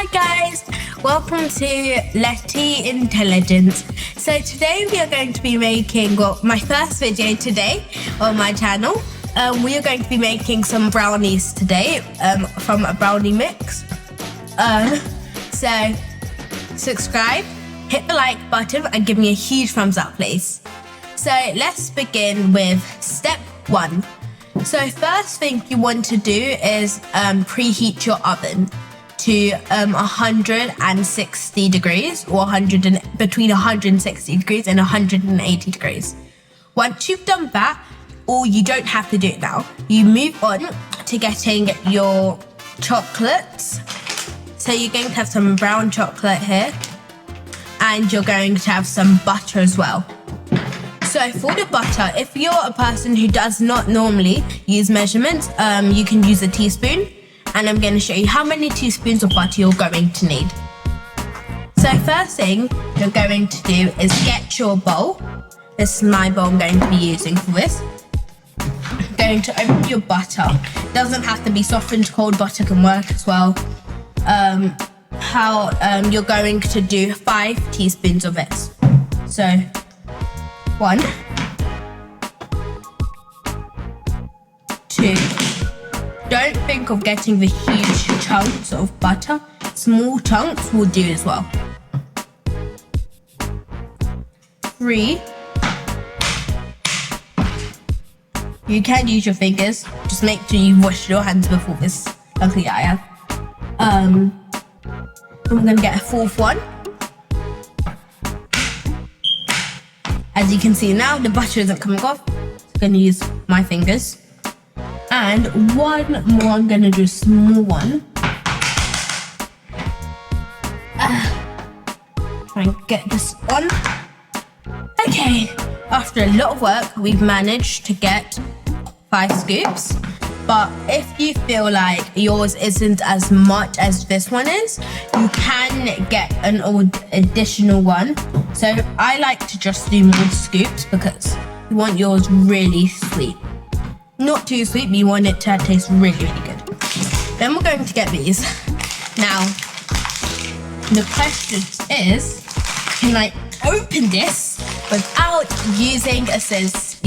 Hi guys, welcome to Lety Intelligence. So today we are going to be making, my first video today on my channel. We are going to be making some brownies today from a brownie mix. So subscribe, hit the like button and give me a huge thumbs up please. So let's begin with step 1. So first thing you want to do is preheat your oven to 160 degrees or between 160 degrees and 180 degrees. Once you've done that, or you don't have to do it now, you move on to getting your chocolates. So you're going to have some brown chocolate here and you're going to have some butter as well. So for the butter, if you're a person who does not normally use measurements, you can use a teaspoon. And I'm going to show you how many teaspoons of butter you're going to need. So first thing you're going to do is get your bowl. This is my bowl I'm going to be using for this. You're going to open your butter. It doesn't have to be softened, cold butter can work as well. You're going to do 5 teaspoons of it. So 1, 2. Don't think of getting the huge chunks of butter. Small chunks will do as well. 3. You can use your fingers. Just make sure you wash your hands before this. Luckily I have. I'm going to get a 4th one. As you can see now, the butter isn't coming off. I'm going to use my fingers. And 1 more, I'm going to do a small one. Try and get this on. Okay, after a lot of work, we've managed to get 5 scoops. But if you feel like yours isn't as much as this one is, you can get an additional one. So I like to just do more scoops because you want yours really sweet. Not too sweet, but you want it to taste really, really good. Then we're going to get these. Now, the question is, can I open this without using scissors?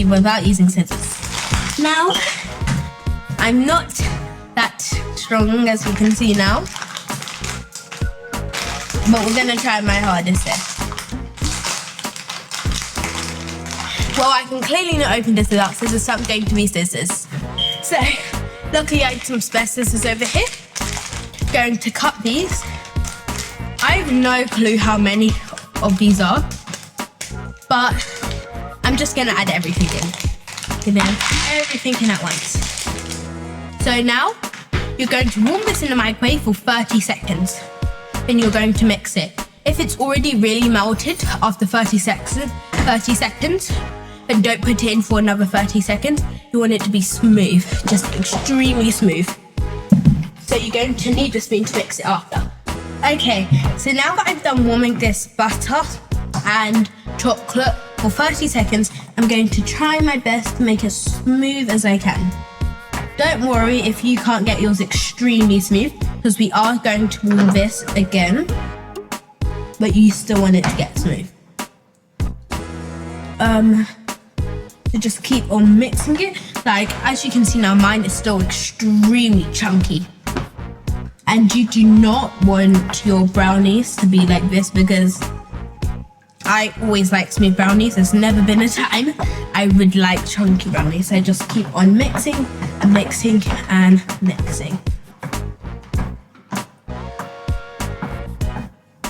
Now, I'm not that strong as you can see now, but we're gonna try my hardest here. Well, I can clearly not open this without scissors, so I'm going to use scissors. So, luckily I have some spare scissors over here. Going to cut these. I have no clue how many of these are, but I'm just gonna add everything in. Everything in at once. So now, you're going to warm this in the microwave for 30 seconds. Then you're going to mix it. If it's already really melted after 30 seconds, then don't put it in for another 30 seconds. You want it to be smooth, just extremely smooth. So you're going to need a spoon to mix it after. Okay, so now that I've done warming this butter and chocolate for 30 seconds, I'm going to try my best to make it as smooth as I can. Don't worry if you can't get yours extremely smooth, because we are going to warm this again, but you still want it to get smooth. So just keep on mixing it. Like, as you can see now, mine is still extremely chunky. And you do not want your brownies to be like this, because I always like smooth brownies. There's never been a time I would like chunky brownies. So just keep on mixing and mixing and mixing.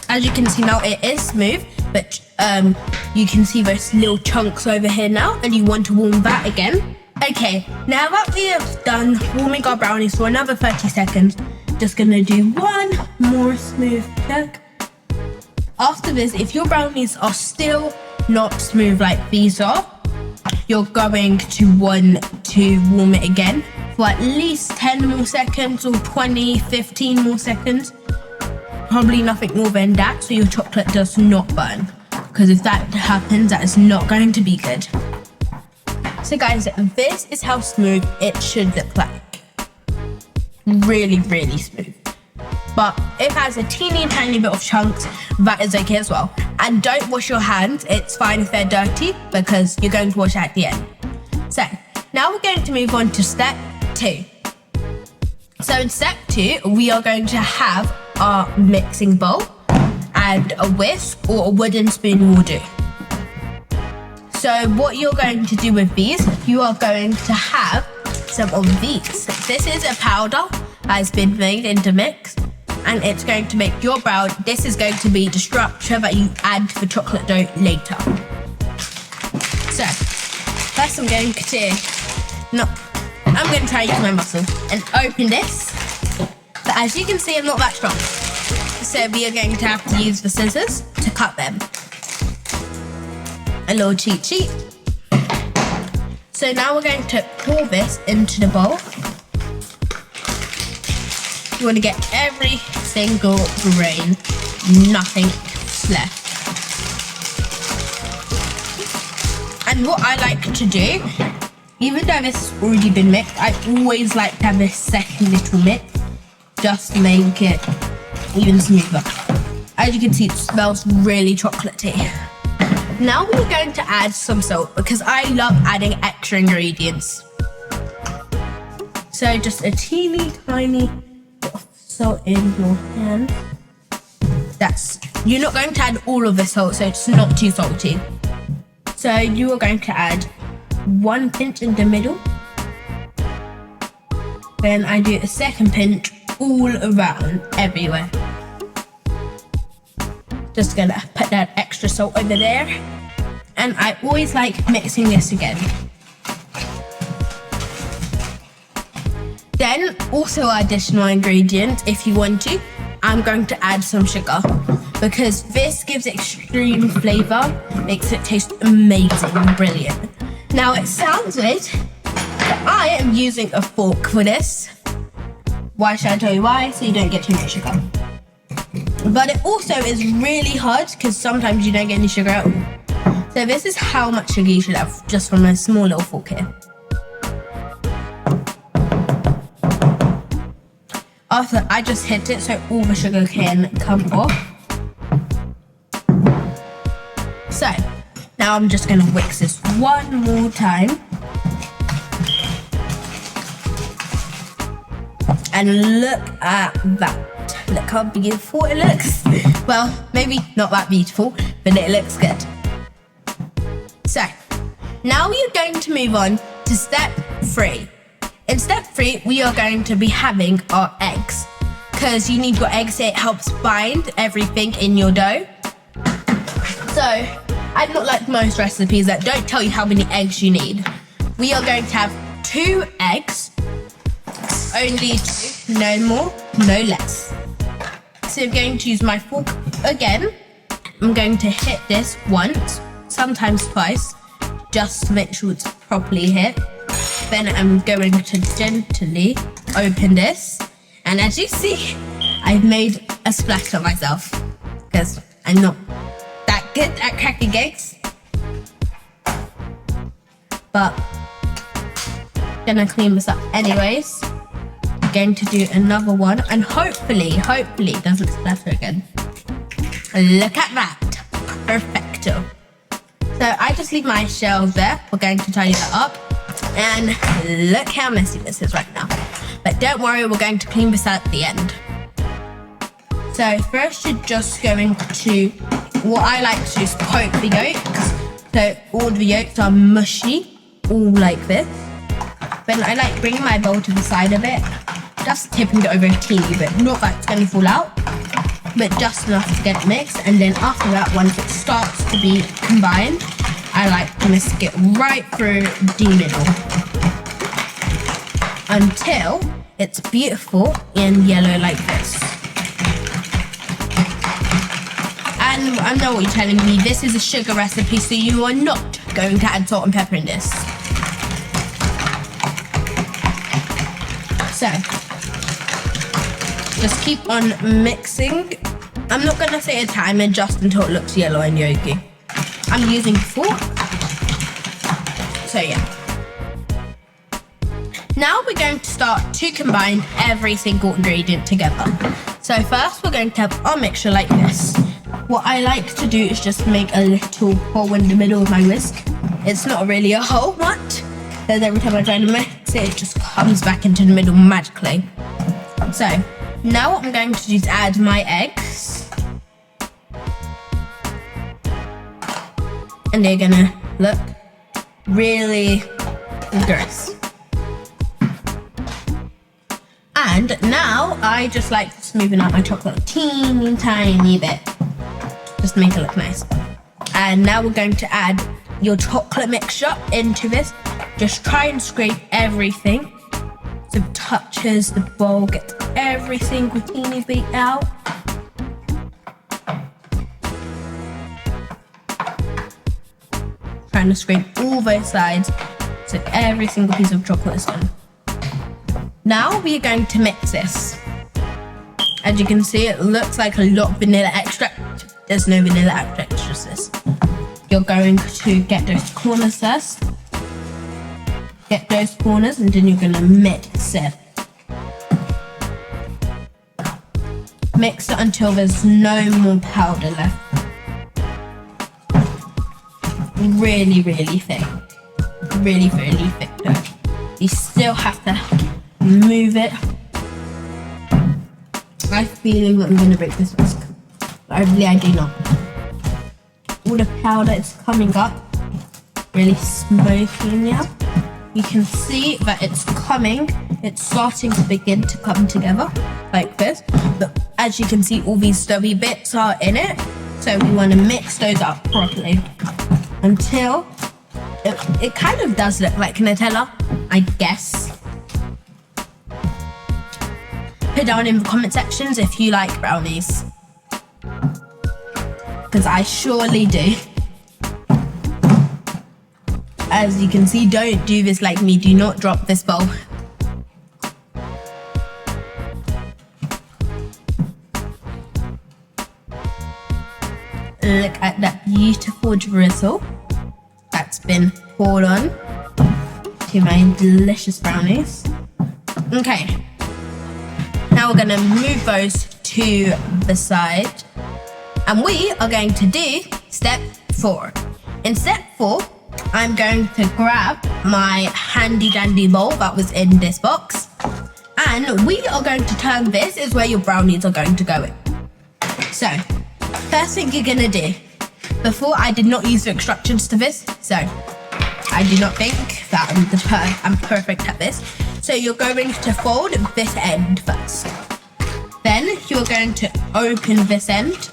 As you can see now, it is smooth, but you can see those little chunks over here now, and you want to warm that again. Okay, now that we have done warming our brownies for another 30 seconds, just gonna do 1 more smooth check. After this, if your brownies are still not smooth like these are, you're going to want to warm it again for at least 10 more seconds or 20, 15 more seconds. Probably nothing more than that, so your chocolate does not burn. Because if that happens, that is not going to be good. So guys, this is how smooth it should look like. Really, really smooth. but if it has a teeny tiny bit of chunks, that is okay as well. And don't wash your hands. It's fine if they're dirty because you're going to wash it at the end. So now we're going to move on to step 2. So in step 2, we are going to have our mixing bowl and a whisk or a wooden spoon will do. So what you're going to do with these, you are going to have some of these. This is a powder that has been made into mix, and it's going to make your brown. This is going to be the structure that you add to the chocolate dough later. So first I'm going to try to use my muscle and open this. But as you can see, I'm not that strong. So we are going to have to use the scissors to cut them. A little cheat sheet. So now we're going to pour this into the bowl. You want to get every single grain, nothing left. And what I like to do, even though this has already been mixed, I always like to have this second little mix just to make it even smoother. As you can see, it smells really chocolatey. Now we're going to add some salt because I love adding extra ingredients. So just a teeny tiny bit of salt in your hand. You're not going to add all of the salt, so it's not too salty. So you are going to add 1 pinch in the middle. Then I do a second pinch all around, everywhere. Just gonna put that extra salt over there. And I always like mixing this again. Then also additional ingredient, if you want to, I'm going to add some sugar because this gives extreme flavor, makes it taste amazing and brilliant. Now it sounds weird, but I am using a fork for this. Why should I tell you why? So you don't get too much sugar. But it also is really hard because sometimes you don't get any sugar at all. So this is how much sugar you should have just from a small little fork here. After I just hit it so all the sugar can come off. So now I'm just going to whisk this one more time. And look at that. Look how beautiful it looks. Well, maybe not that beautiful, but it looks good. So, now we are going to move on to step 3. In step 3, we are going to be having our eggs. Because you need your eggs, it helps bind everything in your dough. So, I'm not like most recipes that don't tell you how many eggs you need. We are going to have 2 eggs. Only 2, no more, no less. So I'm going to use my fork again. I'm going to hit this once, sometimes twice, just to make sure it's properly hit. Then I'm going to gently open this. And as you see, I've made a splash on myself because I'm not that good at cracking eggs. But I'm gonna clean this up anyways. Going to do another one and hopefully it doesn't splatter again. Look at that, perfecto. So I just leave my shells there. We're going to tidy that up and look how messy this is right now. But don't worry, we're going to clean this out at the end. So first you're just going to, what I like to do is poke the yolks. So all the yolks are mushy, all like this. Then I like bringing my bowl to the side of it, just tipping it over a teeny bit. Not that it's going to fall out, but just enough to get it mixed. And then after that, once it starts to be combined, I like to whisk it right through the middle until it's beautiful and yellow like this. And I know what you're telling me, this is a sugar recipe, so you are not going to add salt and pepper in this. So, just keep on mixing. I'm not going to say a timer just until it looks yellow and yolky. I'm using a fork. So yeah. Now we're going to start to combine every single ingredient together. So first we're going to have our mixture like this. What I like to do is just make a little hole in the middle of my whisk. It's not really a hole, but because every time I try to mix it, it just comes back into the middle magically. So now what I'm going to do is add my eggs. And they're gonna look really gross. And now I just like smoothing out my chocolate a teeny tiny bit. Just to make it look nice. And now we're going to add your chocolate mixture into this. Just try and scrape everything so it touches the bowl, get every single teeny bit out. Trying to scrape all both sides so every single piece of chocolate is done. Now we are going to mix this. As you can see, it looks like a lot of vanilla extract. There's no vanilla extract, it's just this. You're going to get those corners first. Get those corners and then you're going to mix it. Mix it until there's no more powder left. Really, really thick. Really, really thick though. You still have to move it. I have a feeling that I'm going to break this whisk. But I do not. All the powder is coming up. Really smoky now. You can see that it's coming. It's starting to begin to come together like this. But as you can see, all these stubby bits are in it. So we want to mix those up properly until it kind of does look like Nutella, I guess. Put down in the comment sections if you like brownies. Because I surely do. As you can see, don't do this like me. Do not drop this bowl. Look at that beautiful drizzle that's been poured on to my delicious brownies. Okay. Now we're going to move those to the side. And we are going to do step 4. In step 4, I'm going to grab my handy dandy bowl that was in this box. And we are going to turn this is where your brownies are going to go in. So, first thing you're going to do, before I did not use the instructions to this, so I do not think that I'm perfect at this. So you're going to fold this end first. Then you're going to open this end.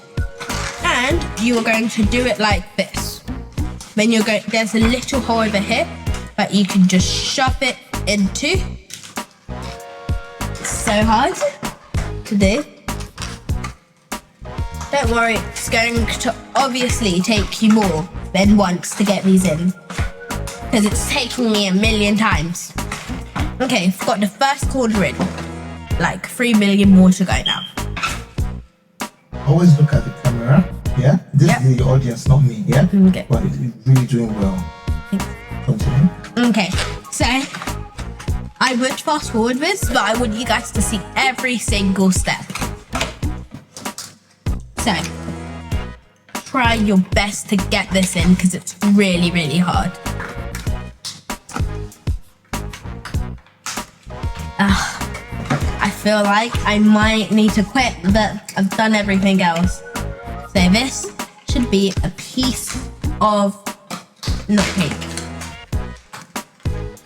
And you are going to do it like this. Then there's a little hole over here that you can just shove it into. It's so hard to do. Don't worry, it's going to obviously take you more than once to get these in. Because it's taking me a million times. Okay, I've got the first corner in. Like 3 million more to go now. Always look at the camera. Yeah? This is the audience, not me, yeah? Okay. But you're really doing well. Thanks. Continue. Okay, so I would fast forward this, but I want you guys to see every single step. So, try your best to get this in because it's really, really hard. I feel like I might need to quit, but I've done everything else. So this should be a piece of not cake.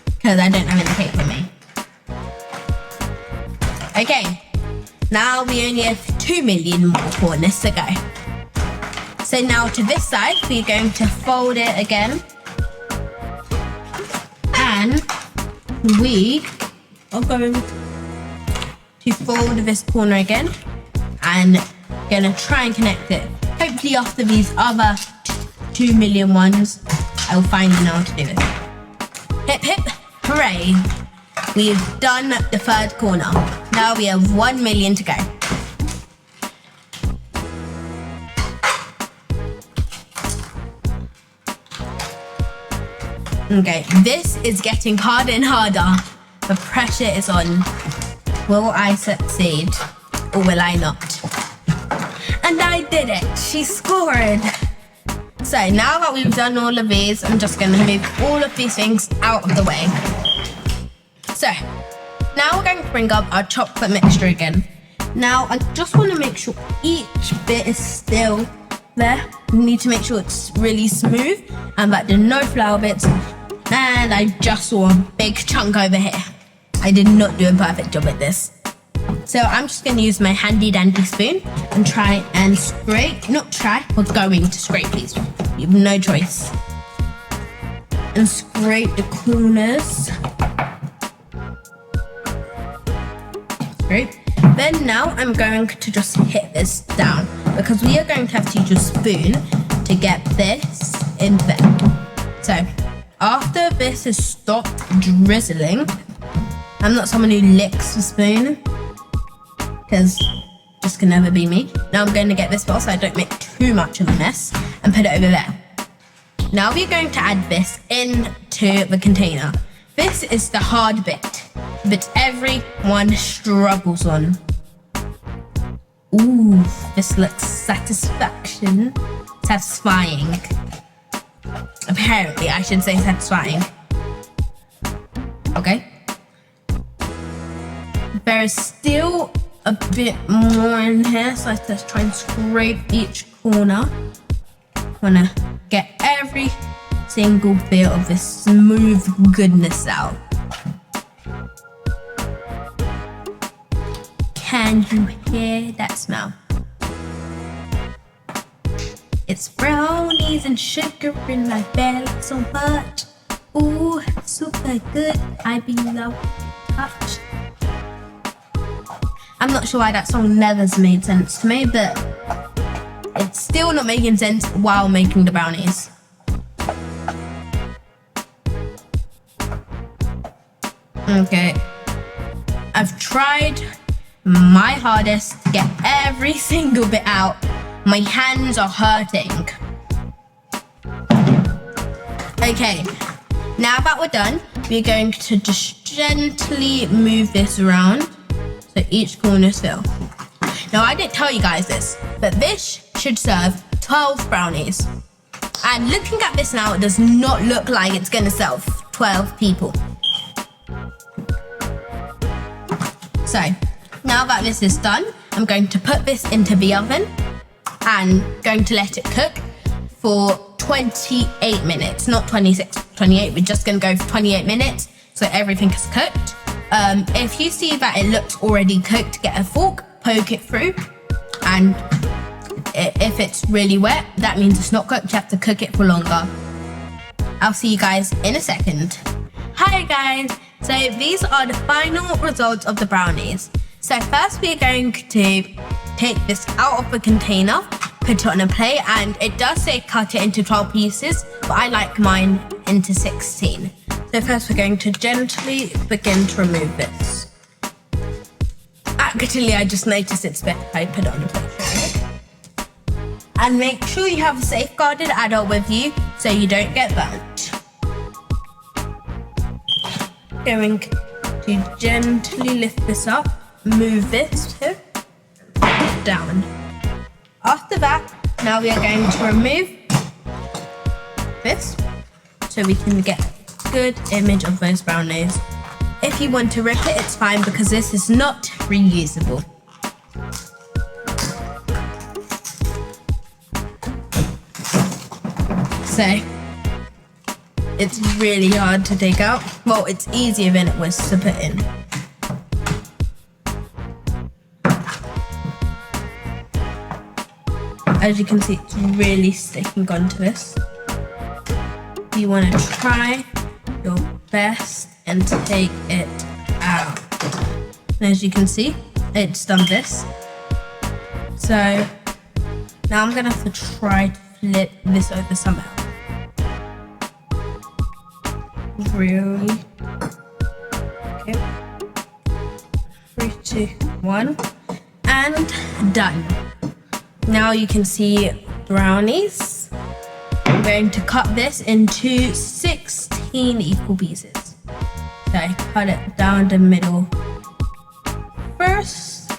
Because I don't have any cake with me. Okay, now we only have 2 million more corners to go. So now to this side, we're going to fold it again. And we are going to fold this corner again. And gonna try and connect it. Hopefully after these other 2 million ones, I'll finally know how to do it. Hip hip, hooray. We've done the third corner. Now we have 1 million to go. Okay, this is getting harder and harder. The pressure is on. Will I succeed or will I not? And I did it. She scored. So now that we've done all of these, I'm just going to move all of these things out of the way. So now we're going to bring up our chocolate mixture again. Now I just want to make sure each bit is still there. You need to make sure it's really smooth and that there's no flour bits. And I just saw a big chunk over here. I did not do a perfect job at this. So I'm just going to use my handy dandy spoon and try and scrape, we're going to scrape these. You have no choice. And scrape the corners. Scrape. Then now I'm going to just hit this down because we are going to have to use a spoon to get this in there. So after this has stopped drizzling, I'm not someone who licks the spoon because this can never be me. Now I'm going to get this bowl so I don't make too much of a mess and put it over there. Now we're going to add this into the container. This is the hard bit that everyone struggles on. Ooh, this looks satisfying. Apparently, I should say satisfying. Okay. There is still a bit more in here, so let's try and scrape each corner. I wanna get every single bit of this smooth goodness out. Can you hear that smell? It's brownies and sugar in my belly so much. Ooh, super good. I be love touch. I'm not sure why that song never's made sense to me, but it's still not making sense while making the brownies. Okay. I've tried my hardest to get every single bit out. My hands are hurting. Okay, now that we're done, we're going to just gently move this around so each corner's filled. Now I didn't tell you guys this, but this should serve 12 brownies. And looking at this now, it does not look like it's gonna serve 12 people. So, now that this is done, I'm going to put this into the oven and going to let it cook for 28 minutes, not 26, 28. We're just going to go for 28 minutes so everything is cooked. If you see that it looks already cooked, get a fork, poke it through, and if it's really wet, that means it's not cooked. You have to cook it for longer. I'll see you guys in a second. Hi guys, so these are the final results of the brownies. So first we're going to take this out of the container, put it on a plate, and it does say cut it into 12 pieces, but I like mine into 16. So first we're going to gently begin to remove this. Actually, I just noticed it's better if I put it on a plate. And make sure you have a safeguarded adult with you so you don't get burnt. Going to gently lift this up, move this down. After that, now we are going to remove this so we can get a good image of those brownies. If you want to rip it, it's fine because this is not reusable. So, it's really hard to take out. Well, it's easier than it was to put in. As you can see, it's really sticking onto this. You want to try your best and take it out. And as you can see, it's done this. So now I'm gonna have to try to flip this over somehow. Really? Okay. 3, 2, 1, and done. Now you can see brownies. I'm going to cut this into 16 equal pieces. So So cut it down the middle first.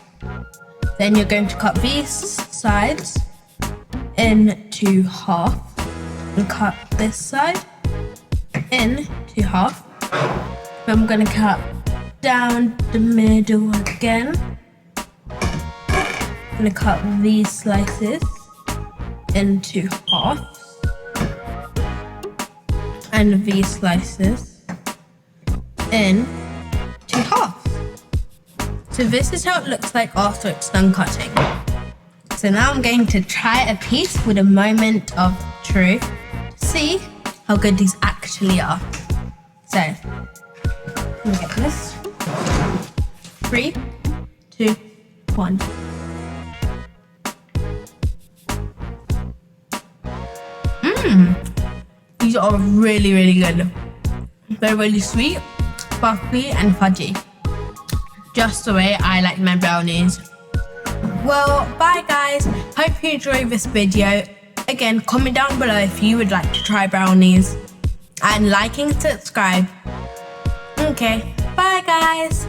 Then you're going to cut these sides into half and cut this side into half. Then I'm going to cut down the middle again. I'm going to cut these slices into half and these slices into half. So this is how it looks like after it's done cutting. So now I'm going to try a piece with a moment of truth to see how good these actually are. So, let me get this. 3, 2, 1. These are really, really good. They're really sweet, sparkly, and fudgy. Just the way I like my brownies. Well, bye guys. Hope you enjoyed this video. Again, comment down below if you would like to try brownies. And like and subscribe. Okay, bye guys.